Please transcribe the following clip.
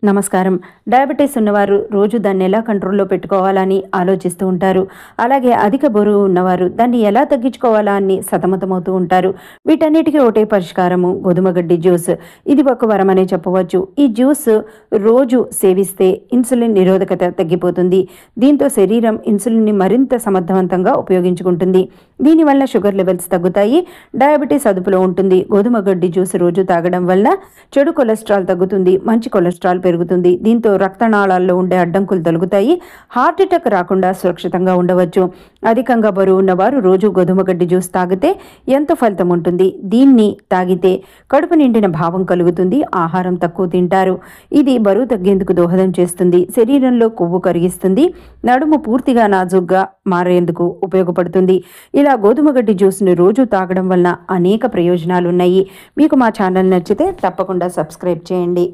నమస్కారం. డయాబెటిస్ ఉన్నవారు రోజు దాన్ని ఎలా కంట్రోల్‌లో పెట్టుకోవాలని ఆలోచిస్తూ ఉంటారు. అలాగే అధిక బరువు ఉన్నవారు దాన్ని ఎలా తగ్గించుకోవాలా అని సతమతమవుతూ ఉంటారు. వీటన్నిటికీ ఒకటే పరిష్కారము గోధుమ గడ్డి జ్యూస్. ఇది ఒక వరమనే చెప్పవచ్చు. ఈ జ్యూస్ రోజు సేవిస్తే ఇన్సులిన్ నిరోధకత తగ్గిపోతుంది. దీంతో శరీరం ఇన్సులిన్‌ని మరింత సమర్థవంతంగా ఉపయోగించుకుంటుంది. దీనివల్ల షుగర్ లెవెల్స్ తగ్గుతాయి. డయాబెటిస్ అదుపులో ఉంటుంది. గోధుమ గడ్డి జ్యూస్ రోజు తాగడం వల్ల చెడు కొలెస్ట్రాల్ తగ్గుతుంది. మంచి కొలెస్ట్రాల్ పెరుగుతుంది. దీంతో రక్తనాళాల్లో ఉండే అడ్డంకులు తొలగుతాయి. హార్ట్ అటాక్ రాకుండా సురక్షితంగా ఉండవచ్చు. అధికంగా బరువు ఉన్నవారు రోజు గోధుమ గడ్డి జ్యూస్ తాగితే ఎంతో ఫలితం ఉంటుంది. దీన్ని తాగితే కడుపు నిండిన భావం కలుగుతుంది. ఆహారం తక్కువ తింటారు. ఇది బరువు తగ్గేందుకు దోహదం చేస్తుంది. శరీరంలో కొవ్వు కరిగిస్తుంది. నడుము పూర్తిగా నాజూగ్గా మారేందుకు ఉపయోగపడుతుంది. ఇలా గోధుమ గడ్డి జ్యూస్ని రోజు తాగడం వలన అనేక ప్రయోజనాలు ఉన్నాయి. మీకు మా ఛానల్ నచ్చితే తప్పకుండా సబ్స్క్రైబ్ చేయండి.